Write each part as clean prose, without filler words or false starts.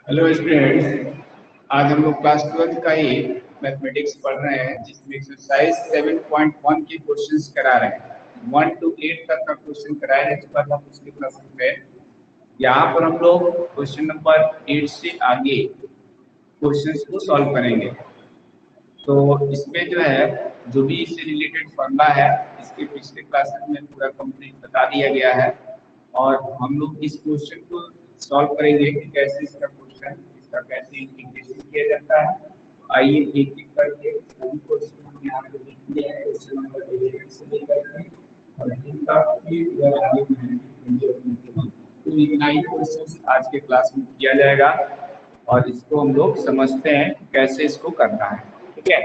Hello students, आज हम लोग क्लास 12 का ही मैथमेटिक्स पढ़ रहे हैं, जिसमें एक्सरसाइज 7.1 के क्वेश्चंस करा रहे हैं। 1 to 8 तक का क्वेश्चन कराए हैं। इसके बाद हम पिछले क्लास में यहाँ पर हम लोग क्वेश्चन नंबर 8 से आगे क्वेश्चंस को सॉल्व करेंगे। तो इसमें जो है, जो भी इससे रिलेटेड फॉर्मूला है, इसके पिछले क्लासेस में पूरा कंप्लीट बता दिया गया है और हम लोग इस क्वेश्चन को सॉल्व करेंगे कि कैसे इसका कैसे इंटीग्रेशन किया जाता है। तो आइए एक एक करके सभी क्वेश्चन हम यहाँ पे लिख दिए हैं, क्वेश्चन नंबर 11 से लेकर के और इनका फिर अगर आगे तो इतना ही क्वेश्चन आज के क्लास में किया जाएगा और इसको हम लोग समझते हैं कैसे इसको करना है। ठीक है,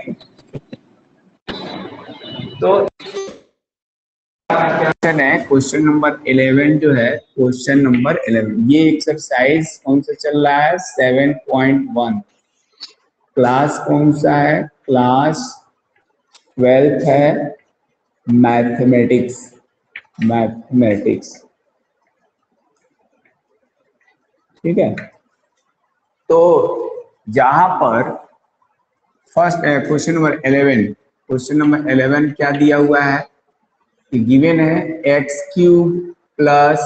तो क्वेश्चन है क्वेश्चन नंबर 11 जो है, क्वेश्चन नंबर 11 ये एक्सरसाइज कौन सा चल रहा है? 7.1। क्लास कौन सा है? क्लास 12 है, मैथमेटिक्स। ठीक है, तो जहां पर फर्स्ट क्वेश्चन नंबर 11 क्या दिया हुआ है कि गिवन है x³ प्लस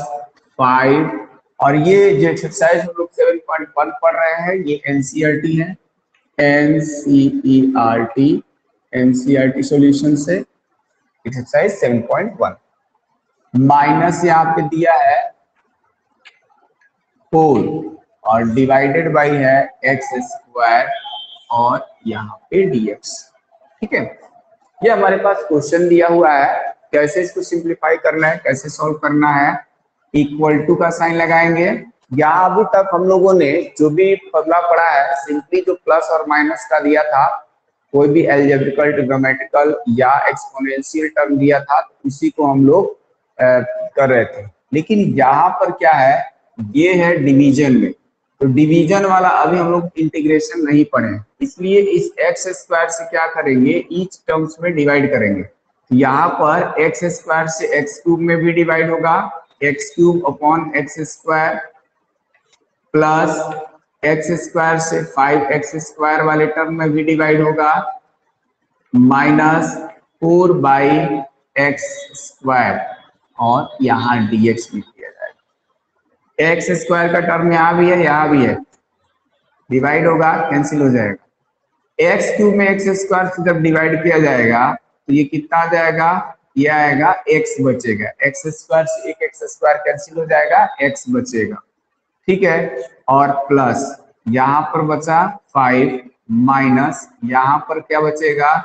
5। और ये जो एक्सरसाइज हम लोग 7.1 पढ़ रहे हैं ये एनसीईआरटी है, एनसीईआरटी सॉल्यूशन से एक्सरसाइज 7.1। माइनस यहाँ पे दिया है 4 और डिवाइडेड बाई है x² और यहाँ पे dx। ठीक है, ये हमारे पास क्वेश्चन दिया हुआ है। कैसे इसको सिंप्लीफाई करना है, कैसे सॉल्व करना है? इक्वल टू का साइन लगाएंगे। यहाँ अभी तक हम लोगों ने जो भी फॉर्मूला पढ़ा है, सिंपली जो प्लस और माइनस का दिया था, कोई भी एल्जेब्रिकल, ट्रिग्नोमेट्रिकल या एक्सपोनेंशियल टर्म दिया था, उसी को हम लोग कर रहे थे। लेकिन यहाँ पर क्या है, ये है डिवीजन में, तो डिवीजन वाला अभी हम लोग इंटीग्रेशन नहीं पढ़े, इसलिए इस x² से क्या करेंगे, ईच टर्म्स में डिवाइड करेंगे। यहाँ पर x² से x³ में भी डिवाइड होगा, x³ upon x² plus x² से 5x² वाले टर्म में भी डिवाइड होगा, माइनस 4/x² और यहाँ dx भी किया जाएगा। x² का टर्म यहाँ भी है, यहाँ भी है, डिवाइड होगा, कैंसिल हो जाएगा। x³ में x² से जब डिवाइड किया जाएगा तो ये कितना आ जाएगा, ये आएगा x बचेगा, x² से एक x² कैंसिल हो जाएगा, x बचेगा। ठीक है, और प्लस यहाँ पर बचा 5 माइनस यहाँ पर क्या बचेगा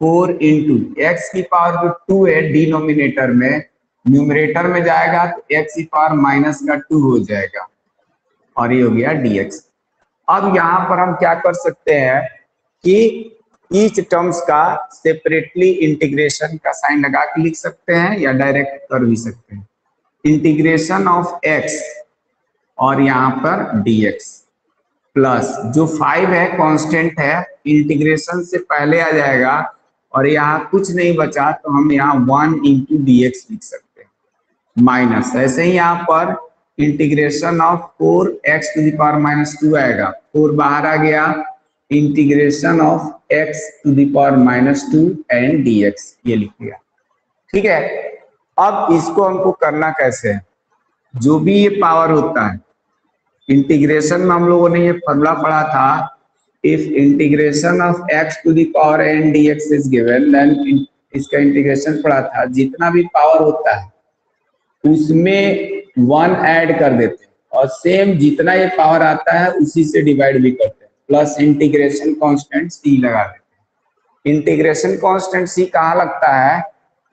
4 इंटू एक्स की पावर जो 2 है डिनोमिनेटर में, न्यूमरेटर में जाएगा तो x की पावर माइनस का 2 हो जाएगा और ये हो गया dx। अब यहाँ पर हम क्या कर सकते हैं कि ईच टर्म्स का सेपरेटली इंटीग्रेशन का साइन लगा के लिख सकते हैं या डायरेक्ट कर भी सकते हैं। इंटीग्रेशन ऑफ x और यहाँ पर dx प्लस जो 5 है कांस्टेंट है, इंटीग्रेशन से पहले आ जाएगा और यहाँ कुछ नहीं बचा तो हम यहाँ 1 इंटू dx लिख सकते हैं, माइनस ऐसे ही यहाँ पर इंटीग्रेशन ऑफ 4x⁻² आएगा, 4 बाहर आ गया, integration of x⁻² and dx ये लिख लिया। ठीक है, अब इसको हमको करना कैसे है, जो भी ये पावर होता है, इंटीग्रेशन में हम लोगों ने ये फॉर्मूला पढ़ा था, if integration of x⁻n dx is given, then इसका इंटीग्रेशन पढ़ा था, जितना भी पावर होता है उसमें 1 ऐड कर देते हैं और सेम जितना ये पावर आता है उसी से डिवाइड भी करते हैं, प्लस इंटीग्रेशन कांस्टेंट c लगा देते हैं। इंटीग्रेशन कांस्टेंट c कहाँ लगता है,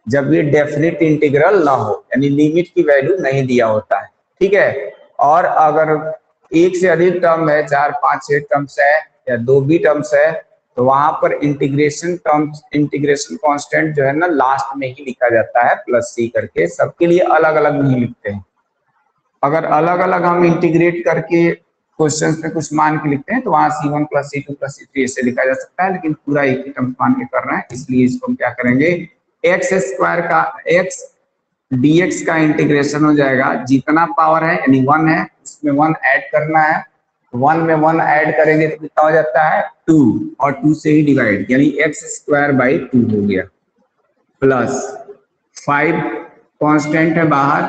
जब ये डेफिनेट इंटीग्रल ना हो, यानी लिमिट की वैल्यू नहीं दिया होता है। ठीक है, और अगर एक से अधिक टर्म है, 4, 5, 6 टर्म्स है या 2 भी टर्म्स है, तो वहां पर इंटीग्रेशन कांस्टेंट जो है ना लास्ट में ही लिखा जाता है प्लस c करके, सबके लिए अलग अलग नहीं लिखते हैं। अगर अलग अलग हम इंटीग्रेट करके क्वेश्चंस में कुछ मान के लिखते हैं तो वहां c1 plus c2 plus c3 ऐसे लिखा जा सकता है, लेकिन पूरा एक ही टर्म मान के कर रहे हैं, इसलिए इसको हम क्या करेंगे, x² का x dx का इंटीग्रेशन हो जाएगा, जितना पावर है यानी 1 है उसमें 1 ऐड करना है 1 में 1 ऐड करेंगे तो कितना हो जाता है 2, और 2 से ही डिवाइड, यानी एक्स स्क्वायर बाई 2 हो गया, प्लस 5 कांस्टेंट है बाहर,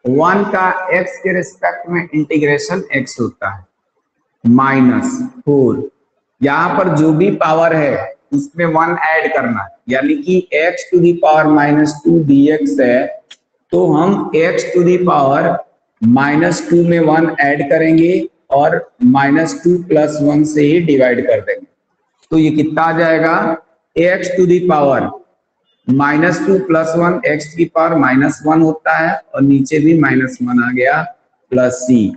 1 का x के रिस्पेक्ट में इंटीग्रेशन x होता है, माइनस 4, यहाँ पर जो भी पावर है उसमें 1 ऐड करना है, यानी कि x to the power -2 dx है, तो हम x टू दी पावर -2 में 1 ऐड करेंगे और -2 + 1 से ही डिवाइड कर देंगे, तो ये कितना आ जाएगा x to the power -2 + 1 x की पावर -1 होता है, और नीचे भी -1 आ गया, प्लस c,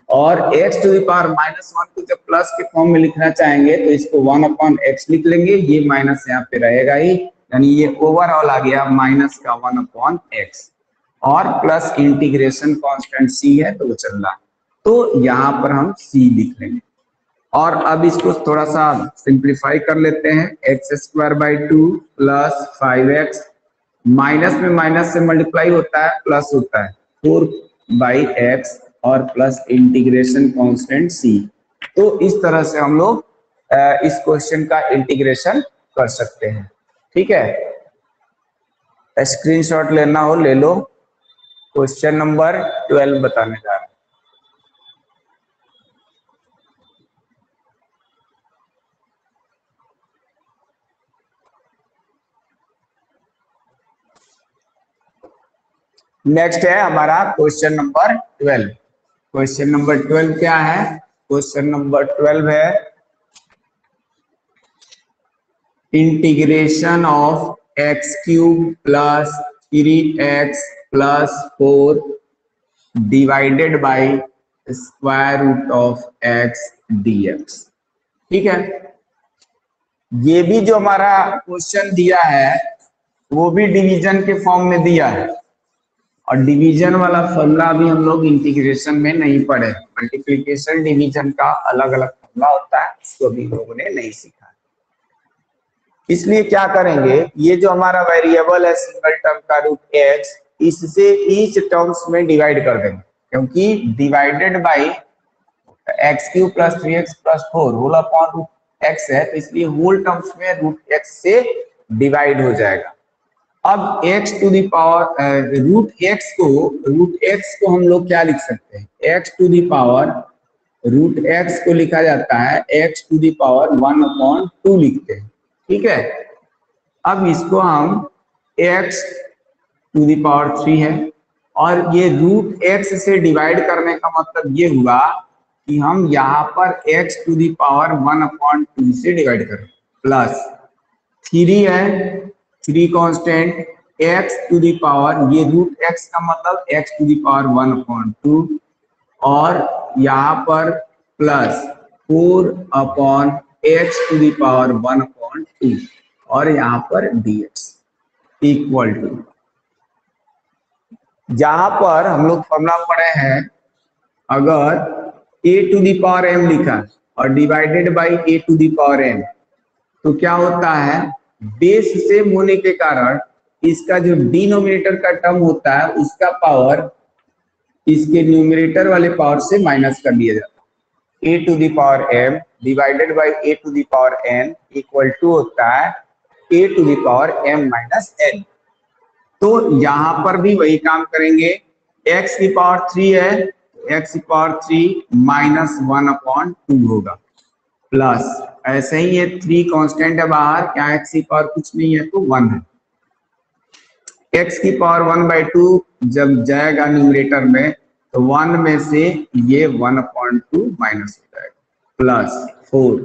और x टू दी पावर -1 को जब प्लस के फॉर्म में लिखना चाहेंगे तो इसको 1/x लिख लेंगे, ये माइनस यहाँ पे रहेगा ही, यानी ये ओवरऑल आ गया माइनस का 1/x, और प्लस इंटीग्रेशन कांस्टेंट c है तो वो चल रहा है, तो यहाँ पर हम c लिख लेंगे। और अब इसको थोड़ा सा सिंप्लीफाई कर लेते हैं, x²/2 + 5x, माइनस में माइनस से मल्टीप्लाई होता है प्लस होता है 4/x, और प्लस इंटीग्रेशन कांस्टेंट c। तो इस तरह से हम लोग इस क्वेश्चन का इंटीग्रेशन कर सकते हैं। ठीक है, स्क्रीनशॉट लेना हो ले लो। क्वेश्चन नंबर 12 बताने जा रहे हैं। नेक्स्ट है हमारा क्वेश्चन नंबर 12। क्वेश्चन नंबर 12 क्या है? क्वेश्चन नंबर 12 है integration of x³ + 3x + 4 divided by √x dx। ठीक है, ये भी जो हमारा क्वेश्चन दिया है वो भी डिवीजन के फॉर्म में दिया है, और डिवीजन वाला फॉर्मूला भी हम लोग इंटीग्रेशन में नहीं पढ़े, मल्टीप्लिकेशन डिवीजन का अलग अलग फॉर्मूला होता है, उसको भी लोगों ने नहीं सीखा। इसलिए क्या करेंगे, ये जो हमारा वेरिएबल है सिंगल टर्म का √x, इससे ईच टर्म्स में डिवाइड कर देंगे, क्योंकि डिवाइडेड बाय x³ + 3x + 4 होल/√x है, तो इसलिए होल टर्म्स में √x से डिवाइड हो जाएगा। अब x to the power √x को हम लोग क्या लिख सकते हैं, x to the power √x को लिखा जाता है x टू दी पावर 1/2 लिखते हैं। ठीक है, अब इसको हम x टू दी पावर 3 है, और ये √x से डिवाइड करने का मतलब ये हुआ कि हम यहाँ पर x टू दी पावर 1/2 से डिवाइड करें, प्लस 3 है, 3 constant, x to the power, ये √x का मतलब x टू दी पावर 1/2, और यहाँ पर plus 4/x to the power 1/2, और यहाँ पर dx इक्वल टू, जहां पर हम लोग फॉर्मूला पढ़े हैं, अगर a to the power m लिखा और divided by a to the power m, तो क्या होता है, बेस सेम होने के कारण इसका जो डिनोमिनेटर का टर्म होता है उसका पावर इसके न्यूमरेटर वाले पावर से माइनस कर दिया जाता है। a to the power m divided by a to the power n equal to होता है a to the power m - n। तो यहाँ पर भी वही काम करेंगे, x की पावर 3 है, x की पावर 3 - 1/2 होगा, प्लस ऐसे ही ये 3 कांस्टेंट है बाहर, क्या x की पावर कुछ नहीं है तो 1 है, x की पावर 1/2 जब जाएगा न्यूमरेटर में तो 1 में से ये 1/2 माइनस हो जाएगा, प्लस 4,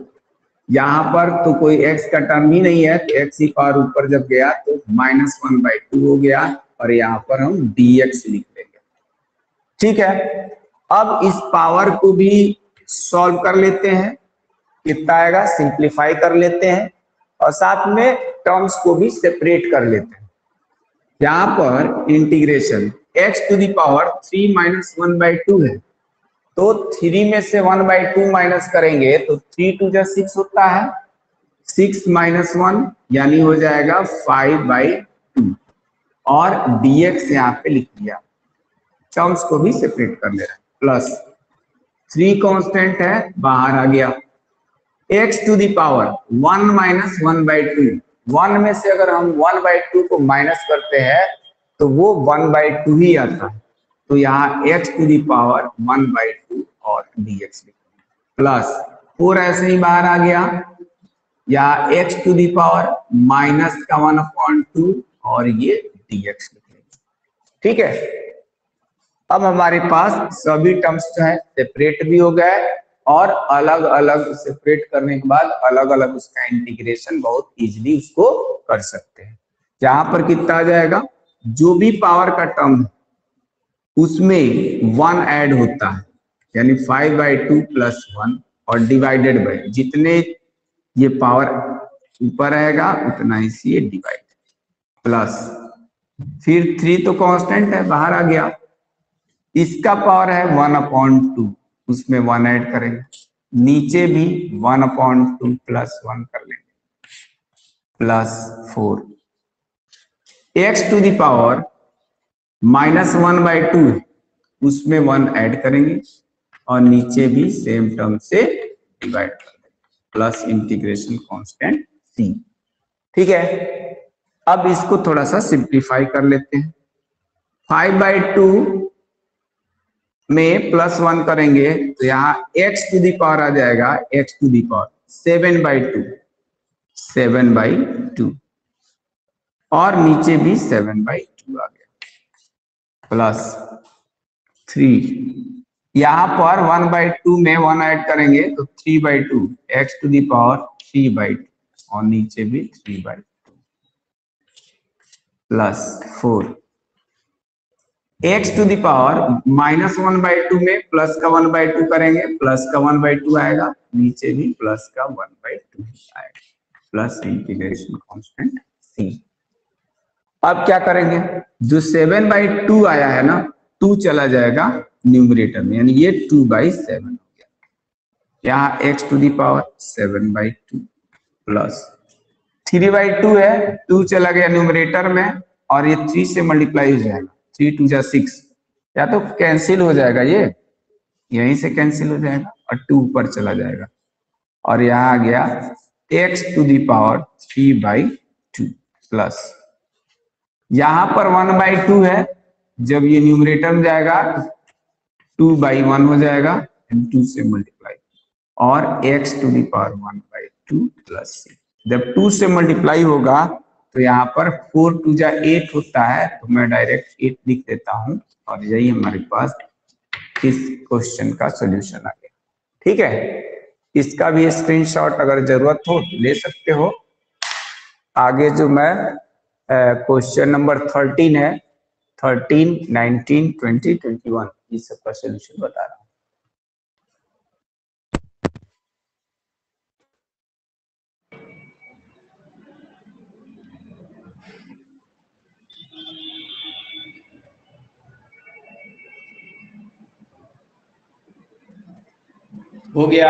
यहाँ पर तो कोई x का टर्म ही नहीं है, तो x की पावर ऊपर जब गया तो -1/2 हो गया, और यहाँ पर हम dx लिख लेंगे। ठीक है, अब इस पावर को भी सॉल्व कर लेते हैं, कितना आएगा सिंप्लीफाई कर लेते हैं, और साथ में टर्म्स को भी सेपरेट कर लेते हैं। यहाँ पर integration x to the power 3 - 1/2 है, तो 3 में से 1/2 माइनस करेंगे तो 3 × 2 = 6 होता है, 6 - 1 यानी हो जाएगा 5/2, और dx यहाँ पे लिख दिया, टर्म्स को भी सेपरेट कर ले रहे हैं, प्लस 3 कांस्टेंट है, बाहर आ गया। x to the power 1 minus 1/2, 1 में से अगर हम 1/2 को माइनस करते हैं तो वो 1/2 ही आता है। तो यहाँ x टू दी पावर 1/2 और dx प्लस 4 ऐसे ही बाहर आ गया, या x to the power minus का 1/2 और ये dx लिखेंगे। ठीक है, अब हमारे पास सभी टर्म्स जो है सेपरेट भी हो गए और अलग अलग सेपरेट करने के बाद अलग अलग उसका इंटीग्रेशन बहुत इजीली उसको कर सकते हैं। यहाँ पर कितना आ जाएगा, जो भी पावर का टर्म है उसमें 1 ऐड होता है, यानी 5/2 प्लस 1 और डिवाइडेड बाय जितने ये पावर ऊपर रहेगा उतना ही डिवाइड प्लस, फिर 3 तो कांस्टेंट है, बाहर आ गया। इसका पावर है 1/2, उसमें 1 ऐड करेंगे, नीचे भी 1/2 प्लस 1 कर लेंगे plus 4। x to the power minus 1/2 उसमें 1 ऐड करेंगे और नीचे भी सेम टर्म से डिवाइड कर देंगे प्लस इंटीग्रेशन कांस्टेंट c। ठीक है, अब इसको थोड़ा सा सिंप्लीफाई कर लेते हैं। 5/2 में प्लस 1 करेंगे तो यहाँ x टू दी पावर आ जाएगा, x टू दी पावर 7/2 और नीचे भी 7/2 आ गया प्लस 3। यहाँ पर 1/2 में 1 ऐड करेंगे तो 3/2, x टू दी पावर 3/2 और नीचे भी 3/2 plus 4। x to the power minus 1/2 में प्लस का 1/2 करेंगे, प्लस का 1/2 आएगा, नीचे भी प्लस का 1/2 आएगा प्लस इंटीग्रेशन कांस्टेंट c। अब क्या करेंगे, जो 7/2 आया है ना, 2 चला जाएगा न्यूमरेटर में, यानी ये 2/7 हो गया। यहाँ x to the power 7/2 plus 3/2 है, 2 चला गया न्यूमरेटर में और ये 3 से मल्टीप्लाई हो जाएगा, 3 2 जा 6, या तो कैंसिल हो जाएगा, ये यहीं से कैंसिल हो जाएगा और 2 ऊपर चला जाएगा और यहाँ आ गया x to the power 3/2 plus, यहाँ पर 1/2 है, जब ये न्यूमरेटर में जाएगा 2/1 हो जाएगा, 2 से मल्टीप्लाई और x to the power 1/2 plus c। जब 2 से मल्टीप्लाई होगा तो यहाँ पर 4 2 जा 8 होता है, तो मैं डायरेक्ट 8 लिख देता हूँ और यही हमारे पास इस क्वेश्चन का सॉल्यूशन आ गया। ठीक है, इसका भी स्क्रीनशॉट अगर जरूरत हो तो ले सकते हो। आगे जो मैं क्वेश्चन नंबर 13 है, 13, 19, 20, 21 इस सब का सॉल्यूशन बता रहा हूँ। हो गया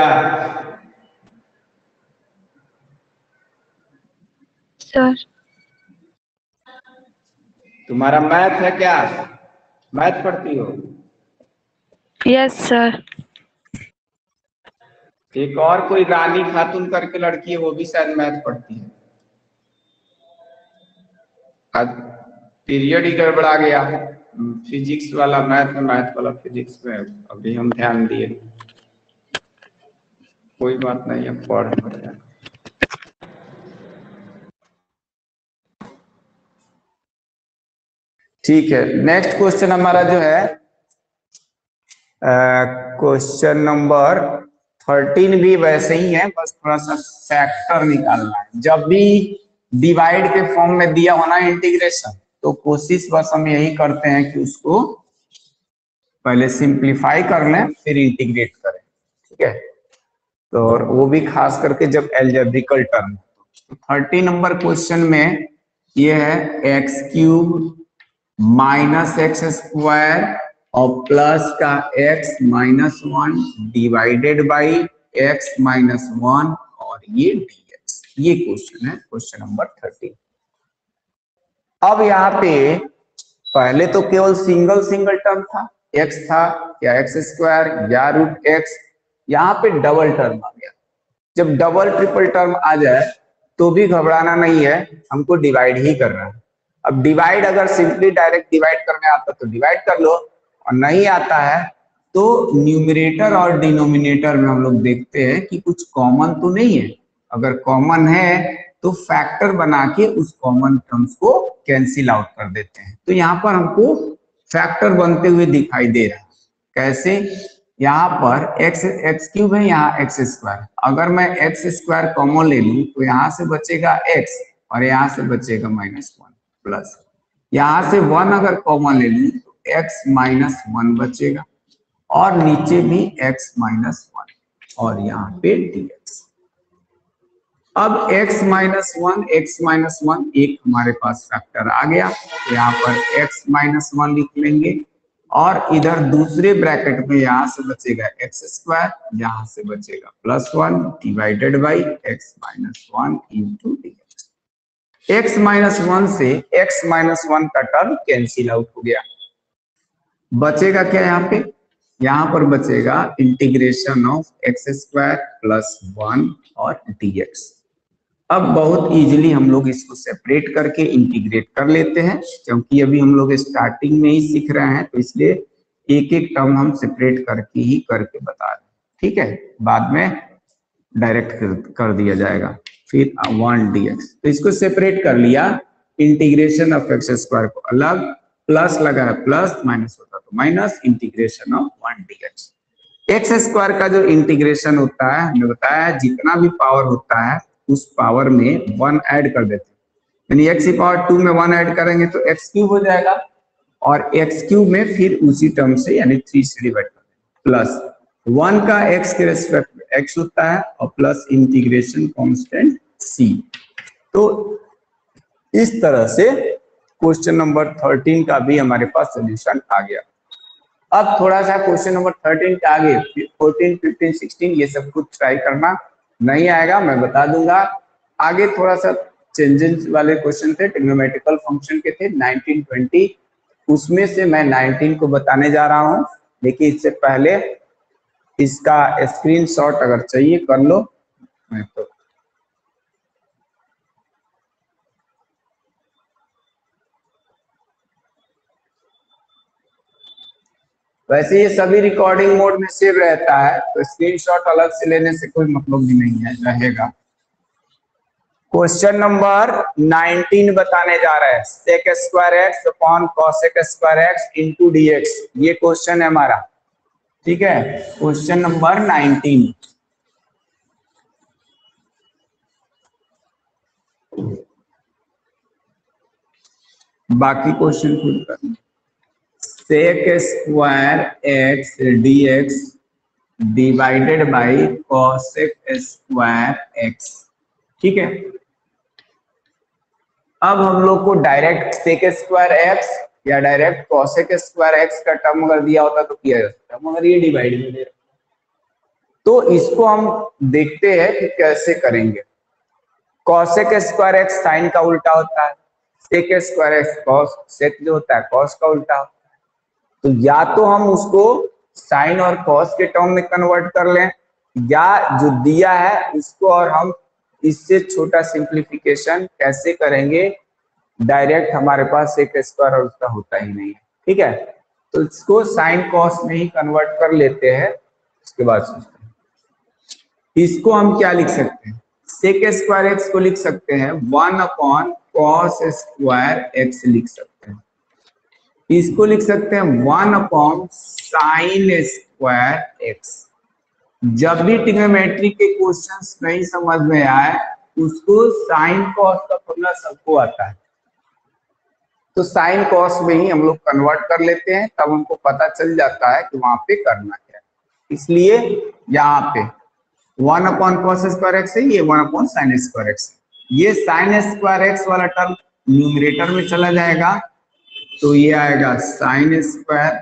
सर? तुम्हारा मैथ है क्या, मैथ पढ़ती हो? Yes sir. एक और कोई रानी खातून करके लड़की है, वो भी शायद मैथ पढ़ती है। आज पीरियड ही गड़बड़ा गया, फिजिक्स वाला मैथ में, मैथ वाला फिजिक्स में, अभी हम ध्यान दिए। कोई बात नहीं, अब पढ़ रहे। ठीक है, नेक्स्ट क्वेश्चन हमारा जो है क्वेश्चन नंबर 13 भी वैसे ही है, बस थोड़ा सा फैक्टर निकालना है। जब भी डिवाइड के फॉर्म में दिया होना इंटीग्रेशन, तो कोशिश बस हम यही करते हैं कि उसको पहले सिंप्लीफाई कर लें फिर इंटीग्रेट करें। ठीक है, तो वो भी खास करके जब एल्जेब्रिकल टर्म। 30 नंबर क्वेश्चन में ये है x³ माइनस x² और प्लस का x-1 डिवाइडेड बाई x-1 और ये dx। ये क्वेश्चन है, क्वेश्चन नंबर 30। अब यहाँ पे पहले तो केवल सिंगल टर्म था, एक्स था या एक्स स्क्वायर या रूट एक्स, यहाँ पे डबल टर्म आ गया। जब डबल ट्रिपल टर्म आ जाए तो भी घबराना नहीं है, हमको डिवाइड ही करना है। अब डिवाइड अगर सिंपली डायरेक्ट डिवाइड करने आता तो डिवाइड कर लो, और नहीं आता है तो न्यूमरेटर और डिनोमिनेटर में हम लोग देखते हैं कि कुछ कॉमन तो नहीं है। अगर कॉमन है तो फैक्टर बना के उस कॉमन टर्म्स को कैंसिल आउट कर देते हैं। तो यहाँ पर हमको फैक्टर बनते हुए दिखाई दे रहा है। कैसे? यहाँ पर एक्स क्यूब है, यहाँ एक्स स्क्वायर। अगर मैं एक्स स्क्वायर कॉमन ले लूं तो यहाँ से बचेगा एक्स और यहाँ से बचेगा -1 प्लस, यहाँ से 1 अगर कॉमन ले लूं तो एक्स -1 बचेगा और नीचे भी x -1 और यहाँ पे dx। अब x -1 एक हमारे पास फैक्टर आ गया, तो यहाँ पर x -1 लिख लेंगे और इधर दूसरे ब्रैकेट में यहाँ से बचेगा एक्स स्क्वायर, यहाँ से बचेगा +1 divided by x -1 into dx। x -1 से x -1 का टर्म कैंसिल आउट हो गया। बचेगा क्या यहाँ पे? यहाँ पर बचेगा इंटीग्रेशन ऑफ एक्स स्क्वायर +1 और dx। अब बहुत इजीली हम लोग इसको सेपरेट करके इंटीग्रेट कर लेते हैं, क्योंकि अभी हम लोग स्टार्टिंग में ही सीख रहे हैं, तो इसलिए एक एक टर्म हम सेपरेट करके ही करके बता रहे हैं। ठीक है, बाद में डायरेक्ट कर दिया जाएगा। फिर 1 dx, तो इसको सेपरेट कर लिया। इंटीग्रेशन ऑफ एक्स स्क्वायर को अलग, प्लस लगा है प्लस, माइनस होता तो minus, integration of 1 dx। X square का जो इंटीग्रेशन होता है, हमने बताया जितना भी पावर होता है उस पावर में 1 ऐड कर देते हैं, यानी x की पावर 2 में 1 ऐड करेंगे तो x क्यूब हो जाएगा, और x क्यूब में फिर उसी टर्म से यानी 3 से डिवाइड कर देंगे। प्लस 1 का x के रेस्पेक्ट में x होता है और प्लस इंटीग्रेशन कांस्टेंट c। तो इस तरह से क्वेश्चन नंबर 13 का भी हमारे पास सोल्यूशन आ गया। अब थोड़ा सा क्वेश्चन नंबर 13 के आगे 14, 15, 16 ये सब कुछ ट्राई करना, नहीं आएगा मैं बता दूंगा। आगे थोड़ा सा चेंजेस वाले क्वेश्चन थे, ट्रिग्नोमेट्रिकल फंक्शन के थे 19, 20, उसमें से मैं 19 को बताने जा रहा हूं। लेकिन इससे पहले इसका स्क्रीनशॉट अगर चाहिए कर लो, मैं तो वैसे ये सभी रिकॉर्डिंग मोड में सेव रहता है, तो स्क्रीनशॉट अलग से लेने से कोई मतलब भी नहीं है, रहेगा। क्वेश्चन नंबर 19 बताने जा रहे हैं, sec square x upon cosec square x into dx। ये क्वेश्चन है हमारा, ठीक है। Question number 19। बाकी क्वेश्चन खुद करना। Sec square x dx divided by cosec square x, ठीक है। अब हम लोग को डायरेक्ट सेक स्क्वायर एक्स या डायरेक्ट कॉसेक स्क्वायर एक्स का टर्म अगर दिया होता तो किया जा सकता, मगर ये डिवाइड में दे रहा, तो इसको हम देखते हैं कि कैसे करेंगे। कॉसेक स्क्वायर एक्स साइन का उल्टा होता है, सेक स्क्वायर एक्स कॉस, सेक जो होता है कॉस का उल्टा होता है। तो या तो हम उसको साइन और कॉस के टर्म में कन्वर्ट कर लें, या जो दिया है उसको और हम इससे छोटा सिंप्लीफिकेशन कैसे करेंगे, डायरेक्ट हमारे पास सेक स्क्वायर और उसका होता ही नहीं है, ठीक है। तो इसको साइन कॉस में ही कन्वर्ट कर लेते हैं। उसके बाद सोचते हैं इसको हम क्या लिख सकते हैं, सेक स्क्वायर एक्स को लिख सकते हैं 1 अपॉन कॉस स्क्वायर एक्स लिख सकते हैं। इसको लिख सकते हैं 1 अपॉन साइन स्क्वायर एक्स। जब भी ट्रिग्नोमेट्री के क्वेश्चंस नहीं समझ में आए, उसको साइन कॉस का फॉर्मूला सबको आता है, तो साइन कॉस में ही हम लोग कन्वर्ट कर लेते हैं, तब हमको पता चल जाता है कि वहां पे करना क्या है। इसलिए यहाँ पे 1 अपॉन कॉस स्क्वायर एक्स है, ये 1 अपॉन साइन स्क्वायर एक्स है। ये साइन स्क्वायर एक्स वाला टर्म न्यूमरेटर में चला जाएगा, तो ये आएगा sign square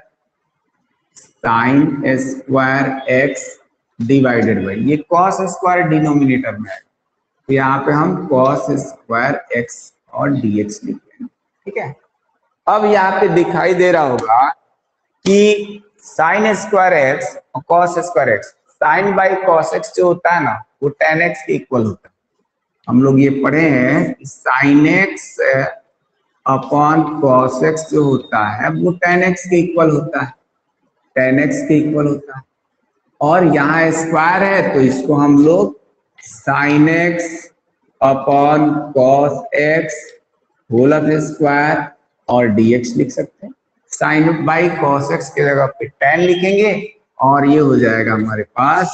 x divided by, ये कॉस स्क्वायर डिनोमिनेटर में आएगा, तो यहाँ पे हम कॉस स्क्वायर एक्स और dx लिख लेंगे, ठीक है। अब यहाँ पे दिखाई दे रहा होगा कि साइन स्क्वायर एक्स और cos square x, sine by cos x जो होता है ना वो टेन एक्स के इक्वल होता है। हम लोग ये पढ़े हैं कि sign x upon cos x जो होता है वो टेन एक्स के इक्वल होता है, टेन एक्स के इक्वल होता है। और यहाँ स्क्वायर है तो इसको हम लोग sine x upon cos x whole square और dx लिख सकते हैं। साइन बाई कॉस एक्स की जगह पे टेन लिखेंगे और ये हो जाएगा हमारे पास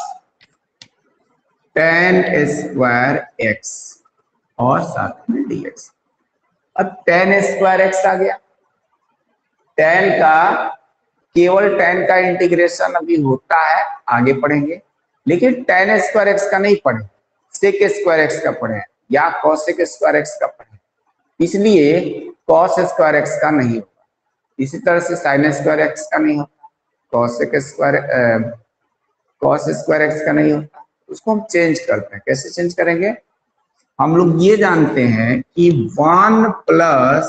टेन स्क्वायर एक्स और साथ में dx। अब टेन स्क्वायर एक्स आ गया, टेन का केवल टेन का इंटीग्रेशन अभी होता है, आगे पढ़ेंगे, लेकिन टेन स्क्वायर एक्स का नहीं पढ़े, सेक स्क्वायर एक्स का पढ़े या कॉसेक स्क्वायर एक्स का पढ़े, इसलिए कॉस स्क्वायर एक्स का नहीं होगा। इसी तरह से साइन स्क्वायर एक्स का नहीं होता, कॉस स्क्वायर एक्स का नहीं होता। उसको हम चेंज करते हैं, कैसे चेंज करेंगे? हम लोग ये जानते हैं कि 1 प्लस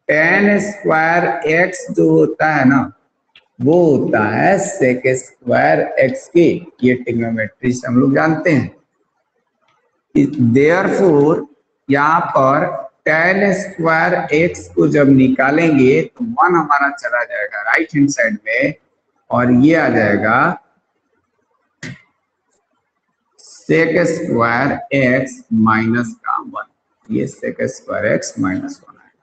टेन स्क्वायर एक्स जो होता है ना वो होता है सेक स्क्वायर एक्स की, ये ट्रिग्नोमेट्री से हम लोग जानते हैं। देयरफॉर यहाँ पर टेन स्क्वायर एक्स को जब निकालेंगे तो 1 हमारा चला जाएगा राइट हैंड साइड में और ये आ जाएगा सेक स्क्वायर एक्स माइनस का 1, ये सेक स्क्वायर एक्स माइनस 1 आएगा।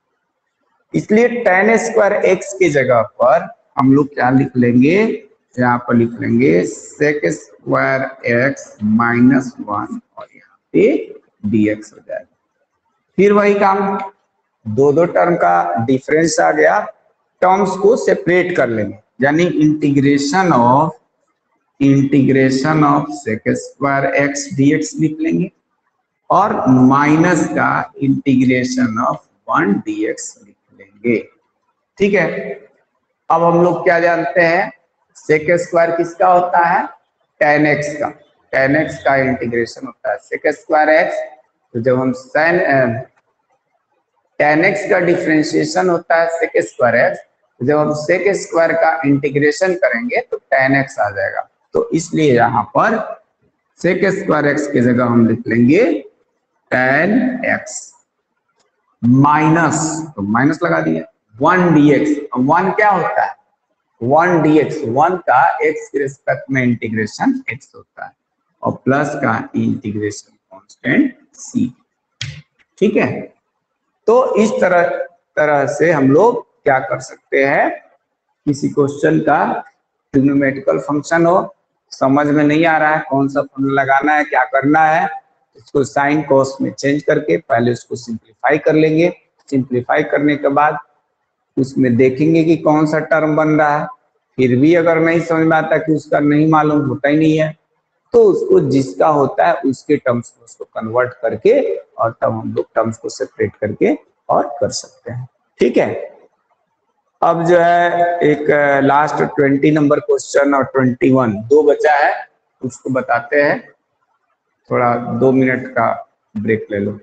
इसलिए टेन स्क्वायर एक्स की जगह पर हम लोग क्या लिख लेंगे, यहाँ पर लिख लेंगे सेक स्क्वायर एक्स माइनस 1 और यहाँ पे dx हो जाएगा। फिर वही काम, दो टर्म का डिफरेंस आ गया, टर्म्स को सेपरेट कर लेंगे, यानी integration of sec square x dx लिख लेंगे और माइनस का इंटीग्रेशन ऑफ 1 dx लिख लेंगे। ठीक है, अब हम लोग क्या जानते हैं, सेक स्क्वायर किसका होता है, टेन एक्स का, टेन एक्स का इंटीग्रेशन होता है सेक स्क्वायर एक्स। तो जब हम टेन एक्स का डिफरेंशिएशन होता है सेक स्क्वायर एक्स, तो जब हम सेक स्क्वायर का इंटीग्रेशन करेंगे तो टेन एक्स आ जाएगा। तो इसलिए यहाँ पर सेक स्क्वायर एक्स की जगह हम लिख लेंगे टेन एक्स माइनस, तो माइनस लगा दिया 1 dx। 1 क्या होता है, 1 dx, 1 का x के रिस्पेक्ट में इंटीग्रेशन x होता है और प्लस का इंटीग्रेशन कांस्टेंट c। ठीक है, तो इस तरह से हम लोग क्या कर सकते हैं, किसी क्वेश्चन का ट्रिग्नोमेट्रिकल फंक्शन हो, समझ में नहीं आ रहा है कौन सा फॉर्मूला लगाना है, क्या करना है, इसको साइन कॉस में चेंज करके पहले उसको सिंप्लीफाई कर लेंगे। सिंप्लीफाई करने के बाद उसमें देखेंगे कि कौन सा टर्म बन रहा है, फिर भी अगर नहीं समझ में आता कि उसका नहीं मालूम होता ही नहीं है तो उसको जिसका होता है उसके टर्म्स को उसको कन्वर्ट करके और तब हम लोग टर्म्स को सेपरेट करके और कर सकते हैं। ठीक है, अब जो है एक लास्ट 20 नंबर क्वेश्चन और 21 दो बचा है, उसको बताते हैं, थोड़ा 2 मिनट का ब्रेक ले लो।